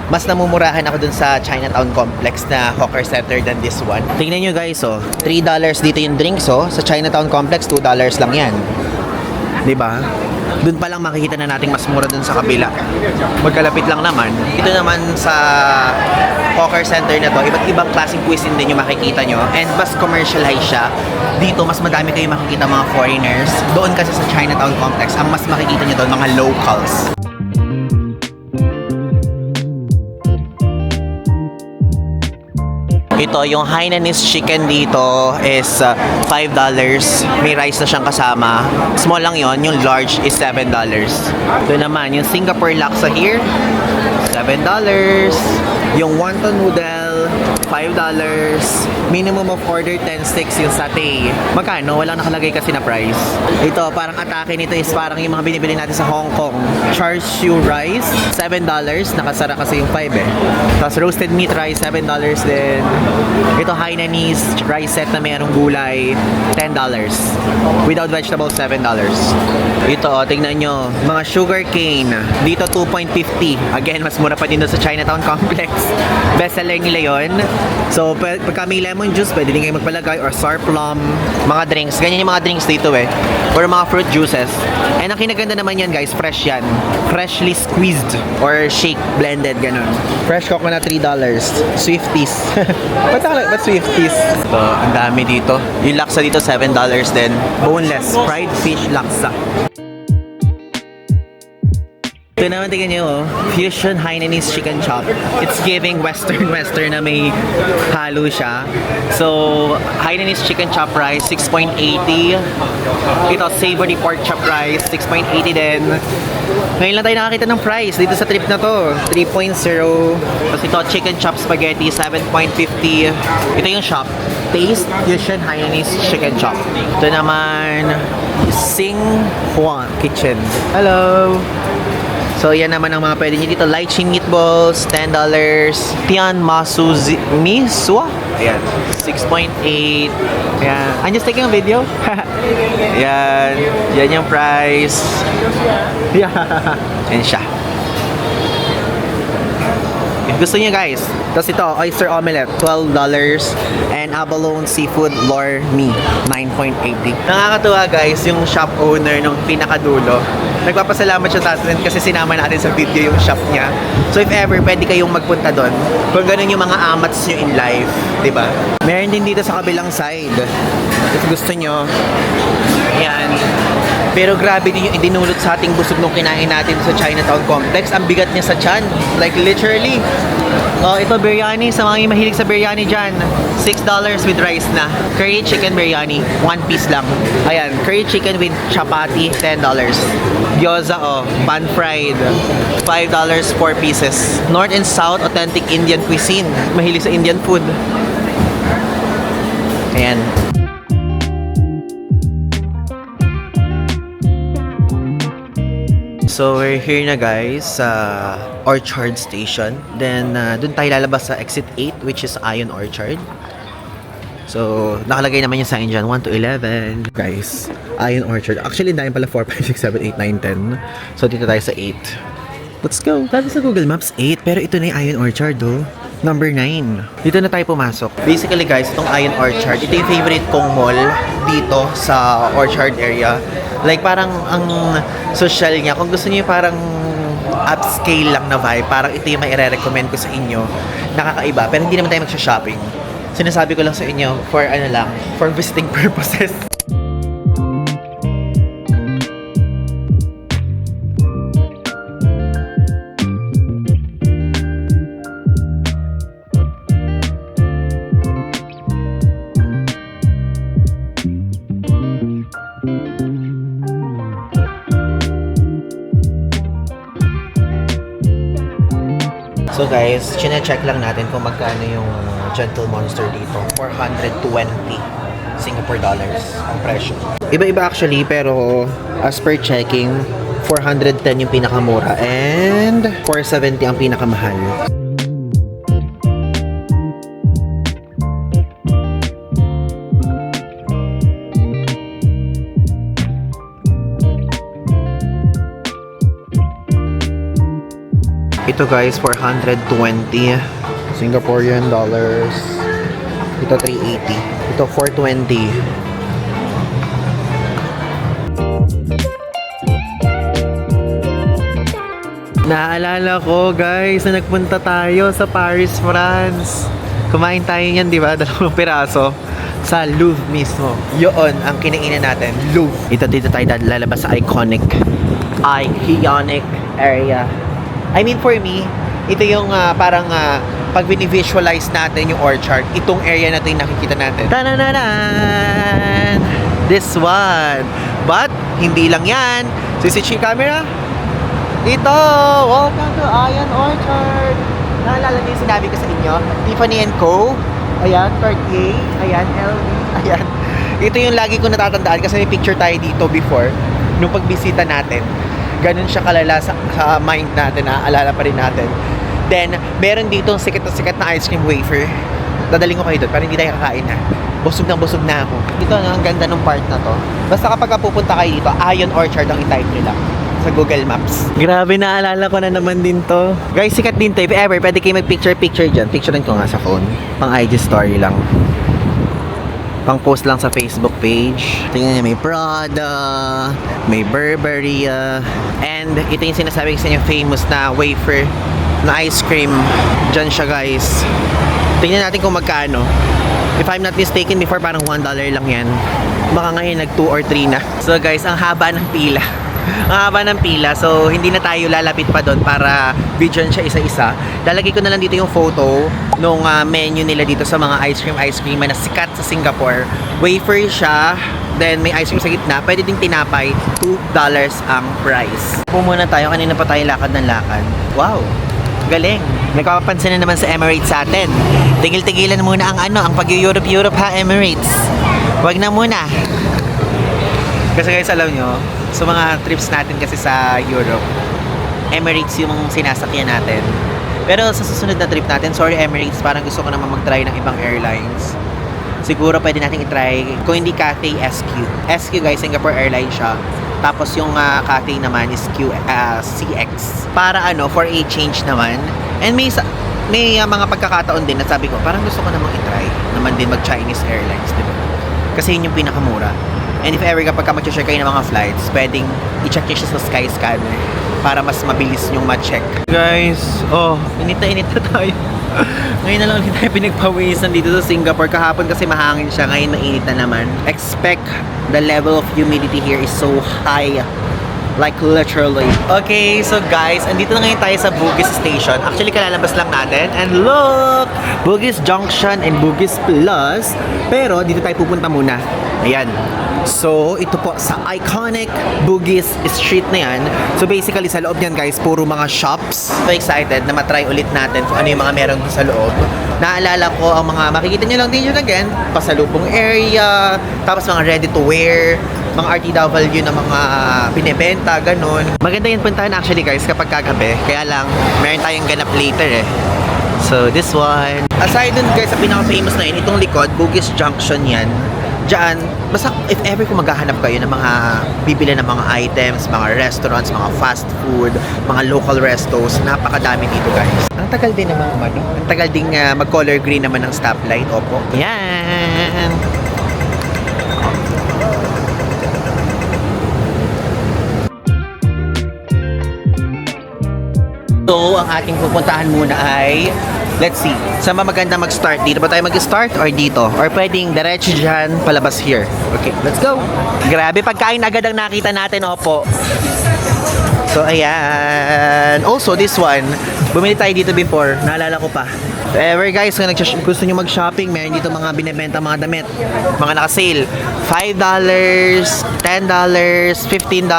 mas namumurahan ako dun sa Chinatown Complex na hawker center than this one. Tingnan nyo guys, oh. $3 dito yung drinks, oh. Sa Chinatown Complex, $2 lang yan. Diba? Dun pa lang makikita na nating mas mura dun sa kabila. Magkalapit lang naman. Dito naman sa hawker center na to, iba't ibang klaseng cuisine din yung makikita nyo. And mas commercialize siya. Dito, mas madami kayo makikita mga foreigners. Doon kasi sa Chinatown Complex, ang mas makikita nyo doon, mga locals. Ito, yung Hainanese chicken dito is $5. May rice na siyang kasama. Small lang yon, yung large is $7. Ito naman, yung Singapore laksa here, $7. Yung wonton noodle, $5. Minimum of order 10 sticks yung satay. Magkano? Walang nakalagay kasi na price. Ito, parang atake nito is parang yung mga binibili natin sa Hong Kong. Char siu rice, $7. Nakasara kasi yung 5 eh. Tapos roasted meat rice, $7 din. Ito, Hainanese rice set na mayroong gulay, $10. Without vegetables, $7. Ito, tingnan nyo. Mga sugar cane. Dito, $2.50. Again, mas mura pa din doon sa Chinatown Complex. Best seller nila yon. So, pagka may lemon juice, pwede din kayo magpalagay, or sour plum. Mga drinks. Ganyan yung mga drinks dito eh. Or mga fruit juices. And ang kinaganda naman yan guys, fresh yan. Freshly squeezed or shake, blended, ganun. Fresh coconut, $3. Swifties. Ba't Swifties? So, ang dami dito. Yung laksa dito, $7 din. Boneless, fried fish laksa. Ito naman, tingnan nyo, oh. Fusion Hainanese chicken chop. It's giving western na may halo siya. So, Hainanese chicken chop rice, $6.80. Ito, savory pork chop rice, $6.80 din. Ngayon lang tayo nakakita ng price dito sa trip na to, 3.0. Tapos ito, chicken chop spaghetti, $7.50. Ito yung shop, Taste Fusion Hainanese chicken chop. Ito naman, Sing Huan Kitchen. Hello! So, yan naman ang mga pwede nyo dito. Lychee meatballs, $10. Tian Masu Miswa. Ayan, 6.8. Ayan. I'm just taking a video. Ayan. Yan yung price. Yeah. Yan siya. Gusto niyo guys. Tapos ito, oyster omelette, $12. And abalone seafood lor me, 9.80. Nakakatuwa guys, yung shop owner nung pinakadulo. Nagpapasalamat siya sa atin kasi sinama natin sa video yung shop niya. So if ever, pwede kayong magpunta doon. Kung ganun yung mga amats nyo in life, di ba? Meron din dito sa kabilang side. If gusto nyo. Ayan. Pero grabe din yung idinulot sa ating busog nung kinain natin sa Chinatown Complex. Ang bigat niya sa tiyan. Like literally. Oh, ito biryani. Sa mga mahilig sa biryani dyan. $6 with rice na. Curry chicken biryani. 1 piece lang. Ayan. Curry chicken with chapati. $10. Gyoza, oh. Pan fried. $5, 4 pieces. North and South authentic Indian cuisine. Mahilig sa Indian food. Ayan. So we're here na guys sa Orchard Station. Then dun tayo lalabas sa exit 8 which is Ion Orchard. So nakalagay naman yung sign dyan 1 to 11. Guys, Ion Orchard. Actually dahil pala 4, 5, 6, 7, 8, 9, 10. So dito tayo sa 8. Let's go. Dati sa Google Maps 8 pero ito na yung Ion Orchard oh. Number 9. Dito na tayo pumasok. Basically guys, itong Ion Orchard, ito yung favorite kong mall dito sa Orchard area. Like parang ang social niya, kung gusto niyo parang upscale lang na vibe, parang ito yung mai-recommend ko sa inyo. Nakakaiba, pero hindi naman tayo magsha-shopping. Sinasabi ko lang sa inyo for ano lang, for visiting purposes. So guys, chine-check lang natin kung magkano yung Gentle Monster dito. 420 Singapore dollars ang presyo. Iba-iba actually, pero as per checking, 410 yung pinakamura and 470 ang pinakamahal. Ito guys, 420 Singaporean dollars. Ito 380. Ito 420. Naalala ko guys na nagpunta tayo sa Paris, France. Kumain tayo niyan, di ba? 2 piraso sa Louvre mismo. Yun ang kinainan natin, Louvre. Ito dito tayo lalabas sa iconic area. I mean for me, ito yung parang pag visualize natin yung orchard, itong area na ito yung nakikita natin. Tanananan! This one! But, hindi lang yan. CCTV camera. Ito! Welcome to Ion Orchard! Naalala niyo yung sinabi ko sa inyo? Tiffany & Co. Ayan, Cartier. Ayan, LV. Ayan. Ito yung lagi ko natatandaan kasi may picture tayo dito before nung pagbisita natin. Ganun siya kalala sa mind natin, naaalala pa rin natin. Then, meron dito sikat na ice cream wafer. Dadaling ko kayo doon para hindi tayo kakain na. Busog na ako. Ito, ang ganda ng part na to. Basta kapag pupunta kayo dito, Ion Orchard ang i-type nyo lang sa Google Maps. Grabe, naalala ko na naman din to. Guys, sikat din to. If ever, pwede kayo mag-picture dyan. Picturean ko nga sa phone. Pang IG story lang. Pang post lang sa Facebook page. Tingnan niyo, may Prada, may Burberry, and ito yung sinasabi ko sa inyo, famous na wafer na ice cream. Diyan siya guys. Tingnan natin kung magkano. If I'm not mistaken, before parang $1 lang yan. Baka ngayon nag 2 or 3 na. So guys, ang haba ng pila. Ang haba ng pila, so hindi na tayo lalapit pa doon para videoan siya isa-isa. Lalagay ko na lang dito yung photo nung menu nila dito sa mga ice cream na sikat sa Singapore. Wafer siya, then may ice cream sa gitna. Pwede ding tinapay, $2 ang price. Pumuna tayo, kanina pa tayo lakad ng lakad. Wow, galing. Nagpapansin na naman sa Emirates sa atin. Tigil-tigilan muna ang pag-Europe ha, Emirates. Wag na muna. Kasi guys, alam nyo, sa mga trips natin kasi sa Europe, Emirates yung sinasakyan natin. Pero sa susunod na trip natin, sorry Emirates, parang gusto ko naman mag-try ng ibang airlines. Siguro pwede natin i-try, kung hindi Cathay, SQ. SQ guys, Singapore Airlines siya. Tapos yung Cathay naman is CX. Para for a change naman. And may mga pagkakataon din na sabi ko, parang gusto ko namang i-try naman din mag-Chinese Airlines, di ba? Kasi yun yung pinakamura. And if ever kapag mag-share kayo ng mga flights, pwedeng i-check nyo siya sa Skyscanner para mas mabilis nyong ma-check. Guys, init na tayo. Ngayon na lang ulit tayo pinagpawisan dito sa Singapore. Kahapon kasi mahangin siya, ngayon mainit na naman. Expect the level of humidity here is so high. Like literally. Okay, so guys, andito na ngayon tayo sa Bugis Station. Actually, kalalabas lang natin. And look! Bugis Junction and Bugis Plus. Pero, dito tayo pupunta muna. Ayan. So, ito po sa iconic Bugis Street na yan. So, basically, sa loob yan, guys, puro mga shops. So excited na matry ulit natin kung ano yung mga meron sa loob. Naalala ko, ang mga makikita nyo lang din yun again, pasalubong area, tapos mga ready to wear, mga RTW na mga binibenta, ganun. Maganda yung puntahan actually, guys, kapag kagabi. Kaya lang, meron tayong ganap later eh. So, this one. Aside dun, guys, sa pinaka-famous na yun, itong likod, Bugis Junction yan. Diyan, basta if ever kung maghahanap kayo ng mga bibili ng mga items, mga restaurants, mga fast food, mga local restos, napakadami dito, guys. Ang tagal din naman umano. Ang tagal din mag-color green naman ng stoplight. Opo. Yan. So, ang ating pupuntahan muna ay, let's see, saan ba maganda mag-start? Dito ba tayo mag-start or dito? Or pwedeng diretso dyan, palabas here. Okay, let's go! Grabe, pagkain agad ang nakita natin, opo. So, ayan. Also, this one, bumili tayo dito before. Naalala ko pa. If ever guys, kung gusto nyo mag-shopping, meron dito mga binibenta mga damit. Mga naka-sale. $5, $10, $15.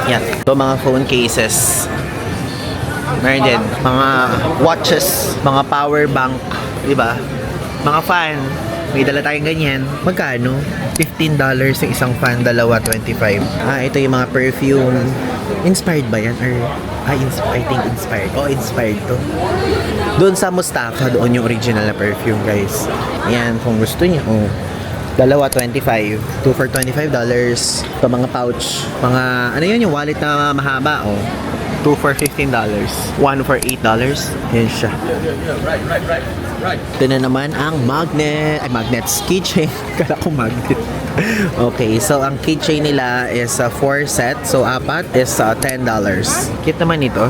Yan. So, mga phone cases. Meron din. Mga watches, mga power bank, di ba? Mga fan. May dala tayong ganyan. Magkano? $15 sa isang fan, dalawa, $25. Ito yung mga perfume. Inspired ba yan? Or, I think inspired. Inspired to. Doon sa Mustafa, doon yung original na perfume, guys. Ayan, kung gusto niyo. Dalawa, $25. 2 for $25. Ito, mga pouch. Mga, ano yun, yung wallet na mahaba, 2 for $15. 1 for $8. Yan siya. Ito na naman ang magnet. Magnets. Keychain. Kala ko magnet. Okay, so ang keychain nila is 4 set. So, 4 is $10. Cute naman ito.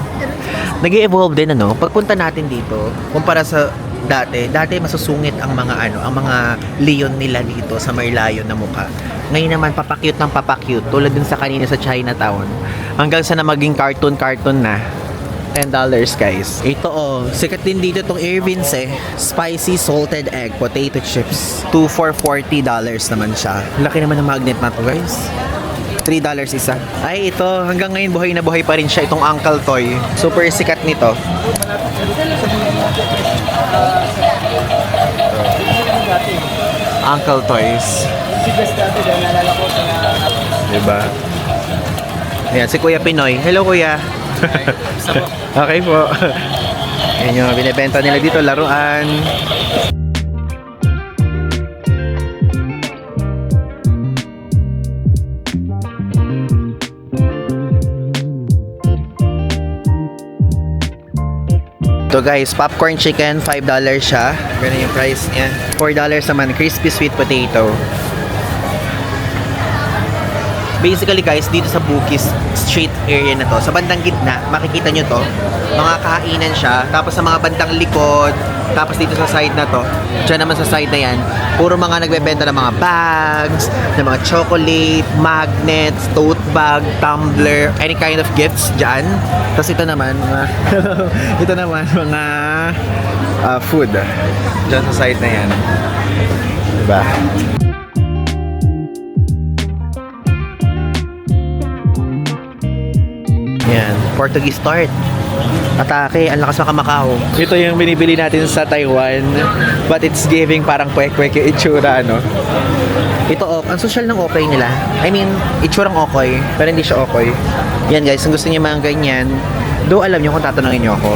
Nag-evolve din, ano? Pagpunta natin dito, kumpara sa dati masusungit ang mga ang mga leon nila dito sa may layon na mukha. Ngayon naman papakyut ng papakyut tulad din sa kanina sa Chinatown. Hanggang sa na maging cartoon na. $10 guys. Ito sikat din dito tong Irvin's Spicy salted egg potato chips. 2 for $40 naman siya. Laki naman ng magnet na to, guys. $3 isa. Ay, ito. Hanggang ngayon buhay na buhay pa rin siya. Itong Uncle Toy. Super sikat nito. Uncle Toys. Diba? Ayan, si Kuya Pinoy. Hello, Kuya. Okay po. Ayan yung binibenta nila dito, laruan. So guys, popcorn chicken, $5 siya. Ganun yung price niya. $4 naman, crispy sweet potato. Basically guys, dito sa Bugis Street area na to, sa bandang gitna, makikita nyo to, mga kainan siya. Tapos sa mga bandang likod, tapos dito sa side na to, dyan naman sa side na yan, puro mga nagbebenta ng mga bags, ng mga chocolate, magnets, tote bag, tumbler, any kind of gifts dyan. Tapos ito naman, mga food. Dyan sa side na yan. Diba? Yan, Portuguese tart. Atake, ang lakas makamakao. Ito yung binibili natin sa Taiwan, but it's giving parang kwek-kwek yung itsura, no? Ito, ang social ng okay nila. I mean, itsurang okay, pero hindi siya okay. Yan guys, kung gusto niyo mga ganyan, do alam niyo kung tatanungin niyo ako.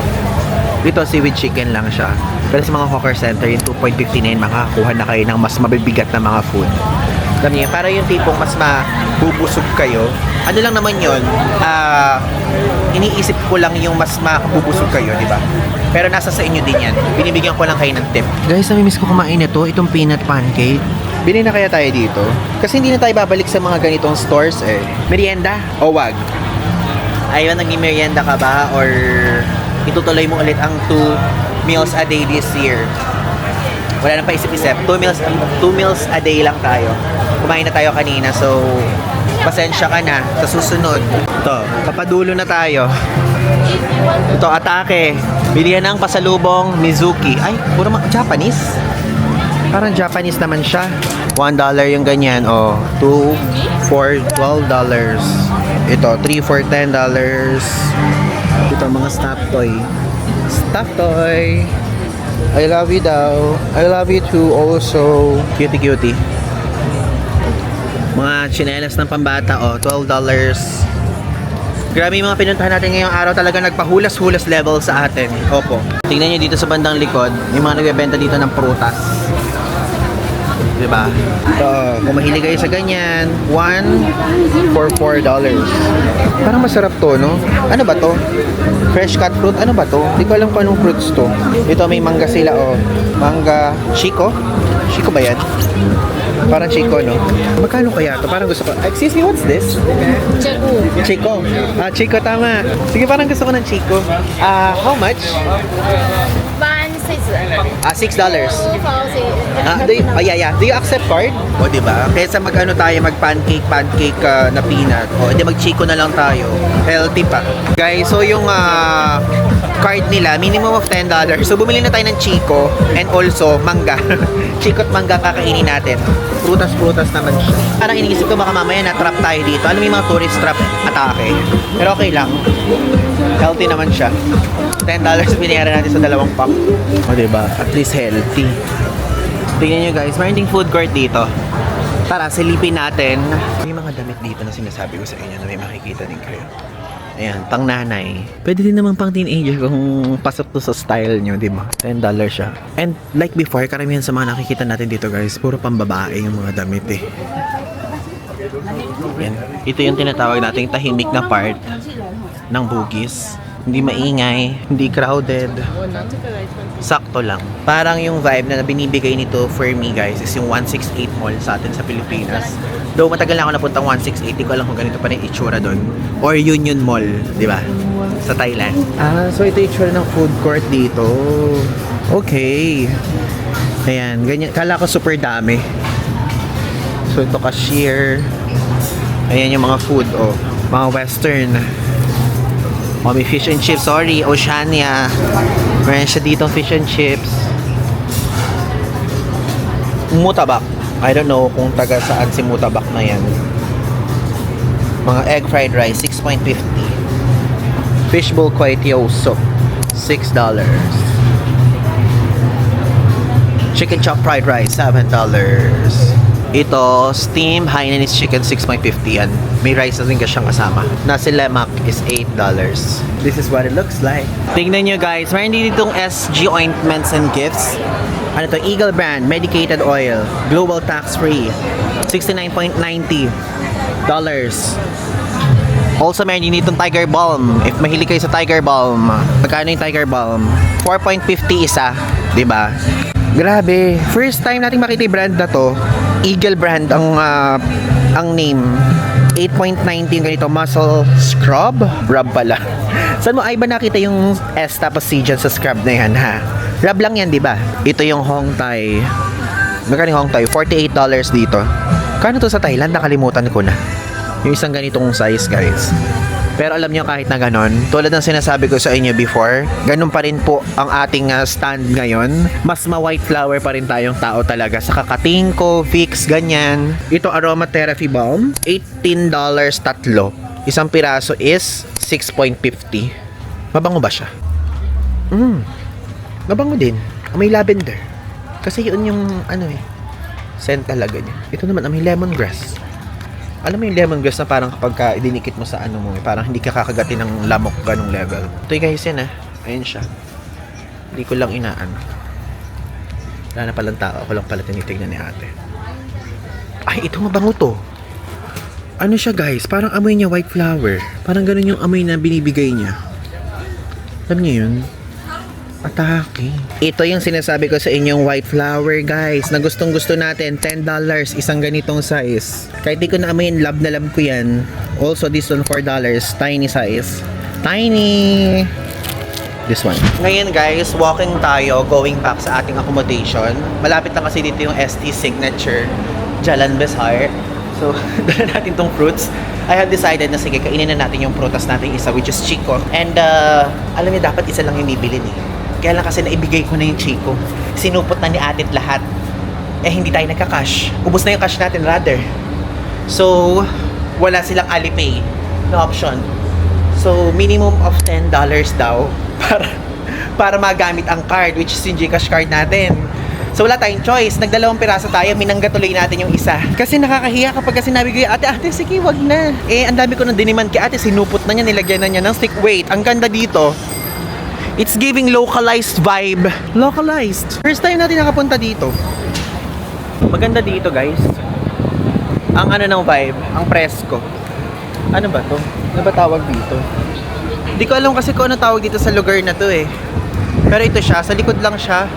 Dito, seaweed chicken lang siya. Pero sa mga hawker center, yung 2.59, makakakuha na kayo ng mas mabibigat na mga food. Alam niyo, para yung tipong mas mabubusog kayo. Ano lang naman yun, iniisip ko lang yung mas makabubusog kayo, di ba? Pero nasa sa inyo din yan. Binibigyan ko lang kayo ng tip. Guys, namimiss ko kumain ito, itong peanut pancake. Bili na kaya tayo dito? Kasi hindi na tayo babalik sa mga ganitong stores eh. Merienda o wag? Ayun, nagmi-merienda ka ba? Or itutuloy mo ulit ang 2 meals a day this year? Wala nang paisip-isip. 2 meals a day lang tayo. Kumain na tayo kanina, so pasensya ka na sa susunod. Ito, papadulo na tayo. Ito, atake. Bilihan ng pasalubong Mizuki. Ay, puro Japanese. Parang Japanese naman siya. $1 yung ganyan. Oh, 2 for $12. Ito, 3 for $10. Ito, mga stuffed toy. Stuffed toy. I love you daw. I love you too also. Cutie cutie. Mga tsinelas ng pambata, oh, $12. Grabe yung mga pinuntahan natin ngayong araw, talaga nagpahulas-hulas level sa atin. Opo. Tingnan nyo dito sa bandang likod, yung mga nagbebenta dito ng prutas. Diba? Ito, kung mahilig kayo sa ganyan, 1 for $4. Parang masarap to, no? Ano ba to? Fresh cut fruit? Ano ba to? Hindi ko alam kung anong fruits to. Ito, may mangga sila, oh. Mangga. Chico? Chico ba yan? Parang Chico, no? Magkano kaya to? Parang gusto ko. Excuse me, what's this? Chico. Chico. Ah, Chico, tama. Sige, parang gusto ko ng Chico. How much? $6. Do you accept card? O, diba? Kaysa mag-ano tayo, mag-pancake na peanut. O, hindi mag-Chico na lang tayo. Healthy pa. Guys, so yung card nila, minimum of $10. So, bumili na tayo ng Chico and also mangga. Chico at mangga kakainin natin. Prutas-prutas naman siya. Parang iniisip ko baka mamaya na-trap tayo dito. Alam mo yung mga tourist trap atake. Pero okay lang. Healthy naman siya. $10 binayaran natin sa 2 pack. O, diba? At least healthy. Tingnan nyo guys, mayroon ding food court dito. Tara, silipin natin. May mga damit dito na sinasabi ko sa inyo na may makikita din kayo. Ayan, pang nanay. Pwede din naman pang teenager kung pasok to sa style nyo, di ba? $10 siya. And like before, karamihan sa mga nakikita natin dito guys, puro pang babae yung mga damit eh. Ayan. Ito yung tinatawag nating tahimik na part ng Bugis. Hindi maingay, hindi crowded. Sakto lang. Parang yung vibe na binibigay nito for me guys is yung 168 Mall sa atin sa Pilipinas. Though matagal na ako napuntang 168, di ko alam kung ganito pa rin itsura doon. Or Union Mall, di ba? Sa Thailand. So ito itsura ng food court dito. Okay. Ayan, ganyan. Kala ko super dami. So ito cashier. Ayan yung mga food, oh. Mga western. Oh, may fish and chips. Sorry, Oceania. Meron siya ditong fish and chips. Mutabak. I don't know kung taga saan si Mutabak na yan. Mga egg fried rice, 6.50. Fishbowl kway-teow soup, $6. Chicken chop fried rice, $7. Ito, steam Hainanese chicken, 6.50 yan. May rice na rin siyang kasama. Nasi lemak is $8. This is what it looks like. Tingnan nyo guys, mayroon ditong SG ointments and gifts. Ano to? Eagle brand, medicated oil, global tax free, $69.90. Also, meron din ditong Tiger Balm. If mahilig kayo sa Tiger Balm, magkano yung Tiger Balm? 4.50 isa, diba? Grabe. First time nating makita yung brand na to. Eagle brand ang name. 8.90 yung ganito. Muscle scrub? Rub pala. Saan mo ay ba nakita yung S tapos C dyan sa scrub na yan, ha? Rub lang yan, di ba? Ito yung Hong Thai. Magkano yung Hong Thai? $48 dito. Kano to sa Thailand? Nakalimutan ko na. Yung isang ganitong size, guys. Pero alam nyo, kahit na ganon, tulad ng sinasabi ko sa inyo before, ganun pa rin po ang ating stand ngayon. Mas ma-white flower pa rin tayong tao talaga. Sa kakating ko, Vicks, ganyan. Ito, aromatherapy balm. $18 tatlo. Isang piraso is $6.50. Mabango ba siya? Mabango din. May lavender. Kasi yun yung, scent talaga niya. Ito naman, may lemongrass. Alam mo yung lemongrass na parang kapag ka idinikit mo sa parang hindi ka kakagatin ng lamok ganong level. Ito yung guys yan Ayun siya. Hindi ko lang inaan. Wala na palang tao. Ako lang pala tinitignan ni ate. Ay, ito mabango to. Ano siya guys? Parang amoy niya white flower. Parang ganun yung amoy na binibigay niya. Alam niyo yun? Atake. Ito yung sinasabi ko sa inyong white flower guys, na gustong gusto natin. $10 isang ganitong size. Kahit di ko na amoyin, love na love ko yan. Also this one $4, tiny size. Tiny. This one. Ngayon guys, walking tayo going back sa ating accommodation. Malapit lang kasi dito yung ST Signature Jalan Besar. So, dala natin tong fruits. I have decided na sige, kainin na natin yung prutas natin isa, which is Chico. And, alam niyo, dapat isa lang yung bibilin eh. Kaya lang kasi naibigay ko na yung Chico. Sinupot na ni atit lahat. Eh, hindi tayo nagka-cash. Ubus na yung cash natin, rather. So, wala silang Alipay na option. So, minimum of $10 daw para magamit ang card, which is yung Gcash card natin. So wala tayong choice. Nagdalawang piraso tayo, minangga tuloy natin yung isa. Kasi nakakahiya kapag sinabi ko, ate, sige, wag na. Eh, ang dami ko nang diniman kay ate, sinupot na niya, nilagyan na niya ng stick. Wait, ang ganda dito. It's giving localized vibe. Localized. First time natin nakapunta dito. Maganda dito, guys. Ang ano ng vibe, ang presko. Ano ba to? Ano ba tawag dito? Hindi ko alam kasi kung ano tawag dito sa lugar na to eh. Pero ito siya, sa likod lang siya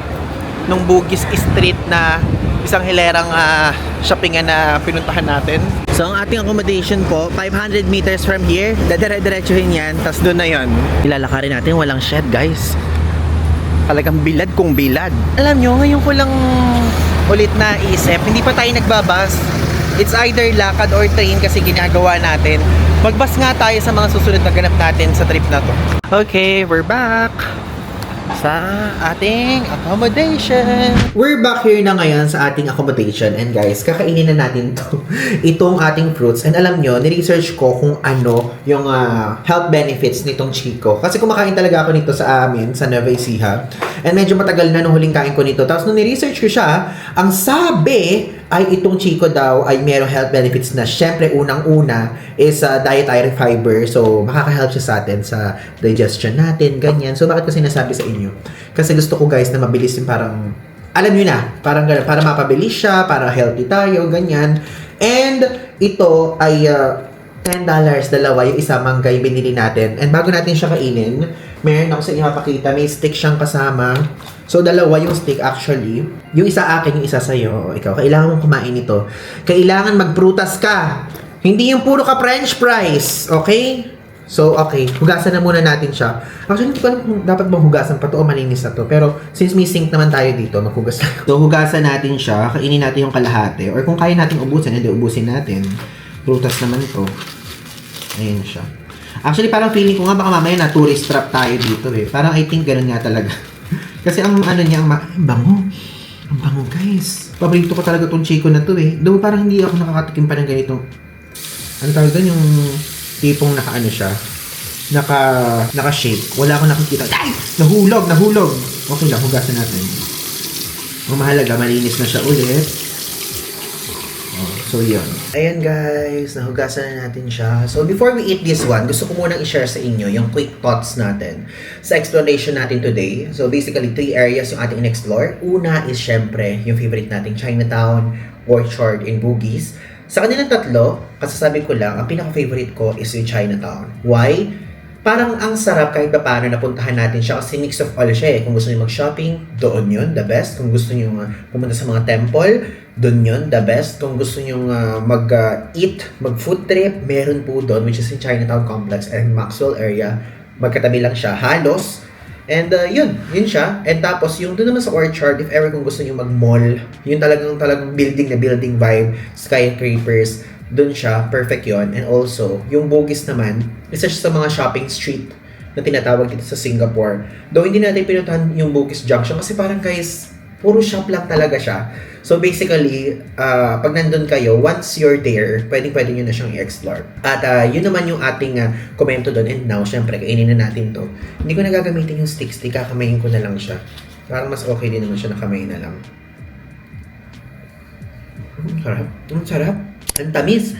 nung Bugis Street na isang hilerang shoppingan na pinuntahan natin. So ang ating accommodation po, 500 meters from here, dadire-diretsuhin yan, tas doon na yon. Ilalakarin natin, walang shed guys. Talagang bilad kung bilad. Alam nyo, ngayon ko lang ulit na isip, hindi pa tayo nagbabas. It's either lakad or train kasi ginagawa natin. Magbas nga tayo sa mga susunod na ganap natin sa trip na to. Okay, we're back sa ating accommodation. We're back here na ngayon sa ating accommodation. And guys, kakainin na natin to itong ating fruits. And alam nyo, niresearch ko kung ano yung health benefits nitong Chico. Kasi kumakain talaga ako nito sa amin, sa Nueva Ecija. And medyo matagal na nung huling kain ko nito. Tapos nung niresearch ko siya, ang sabi ay itong Chico daw ay mayroong health benefits na syempre unang-una is dietary fiber. So, makaka-help siya sa atin sa digestion natin, ganyan. So, bakit ko sinasabi sa inyo? Kasi gusto ko guys na mabilis yung parang, alam nyo na, parang ganun, para mapabilis siya, para healthy tayo, ganyan. And ito ay $10 dalawa, yung isa mangga yung binili natin. And bago natin siya kainin, meron ako sa inyo mapakita, may stick siyang kasama. So, dalawa yung stick actually. Yung isa akin, yung isa sa'yo. Ikaw, kailangan mong kumain ito. Kailangan magprutas ka. Hindi yung puro ka french fries. Okay? So, okay. Hugasan na muna natin siya. Actually, hindi ko alam kung dapat bang hugasan pa to o malinis na to. Pero, since may sink naman tayo dito, maghugas tayo. So, hugasan natin siya. Kainin natin yung kalahati. Or kung kaya natin ubusin, hindi ubusin natin. Prutas naman to. Ayan siya. Actually, parang feeling ko nga baka mamaya na tourist trap tayo dito eh. Parang I think ganun nga talaga. Kasi ang ano niya, ang bango. Ang bango guys. Paborito ko talaga tong Chico na to eh. Though parang hindi ako nakakatikim pa ng ganitong, ano tawag doon, yung tipong naka-ano siya. Naka-shake. Wala akong nakikita. Ay! Nahulog! Okay lang, hugasan natin. Ang mahalaga, malinis na siya ulit. So, yun. Ayan guys, nahugasan na natin siya. So, before we eat this one, gusto ko munang i-share sa inyo yung quick thoughts natin sa exploration natin today. So, basically, 3 areas yung ating in-explore. Una is, syempre, yung favorite nating Chinatown, Orchard, and Bugis. Sa kanilang tatlo, kasasabi ko lang, ang pinaka-favorite ko is yung Chinatown. Why? Parang ang sarap kahit pa paano napuntahan natin siya kasi mix of all siya eh. Kung gusto niyo mag-shopping, doon yun, the best. Kung gusto niyo pumunta sa mga temple, doon yun, the best. Kung gusto niyo mag-eat, mag-food trip, meron po doon, which is in Chinatown Complex and Maxwell area. Magkatabi lang siya, halos. And yun siya. And tapos, yung doon naman sa Orchard, if ever kung gusto niyo mag-mall, yung talagang building na building vibe, skyscrapers, doon siya, perfect yon. And also, yung Bugis naman, isa siya sa mga shopping street na tinatawag dito sa Singapore. Though hindi natin pinuntahan yung Bugis Junction kasi parang guys, puro shop lang talaga siya. So basically, pag nandun kayo, once you're there, pwede nyo na siyang i-explore. At yun naman yung ating komento doon. And now, syempre, kainin na natin to. Hindi ko na gagamitin yung stick, kakamayin ko na lang siya. Parang mas okay din naman siya na kamayin na lang. Sarap. Sarap. Ang tamis.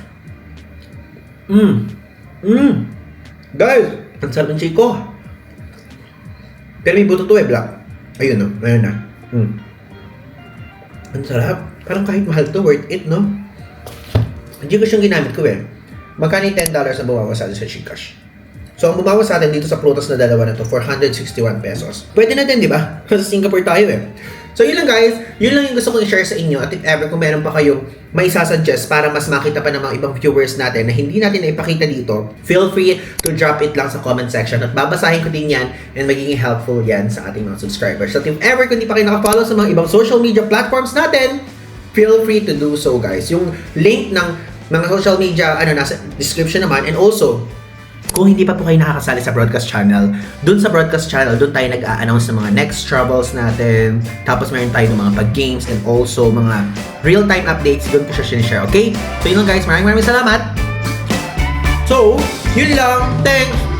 Guys, ang sarap ng Chico. Pero may buto to eh, black. Ayun no, ayun na. Ang sarap. Parang kahit mahal to, worth it, no? Gcash yung ginamit ko eh. Magkano yung $10 na bumawas sa atin sa Gcash? So, ang bumawas sa atin dito sa prutas na dalawa na to, 461 pesos. Pwede na din, di ba? Kasi Singapore tayo eh. So, yun lang guys. Yun lang yung gusto kong i-share sa inyo. At if ever, kung meron pa kayong may sasuggest para mas makita pa ng mga ibang viewers natin na hindi natin naipakita dito, feel free to drop it lang sa comment section at babasahin ko din yan and magiging helpful yan sa ating mga subscribers. So, if ever, kung di pa kayo nakafollow sa mga ibang social media platforms natin, feel free to do so guys. Yung link ng mga social media, nasa description naman. And also, kung hindi pa po kayo nakakasali sa broadcast channel, dun sa broadcast channel, dun tayo nag-a-announce ng mga next troubles natin. Tapos meron tayo ng mga pag-games and also mga real-time updates. Dun ko siya sinishare, okay? So yun lang guys, maraming salamat! So, yun lang. Thanks!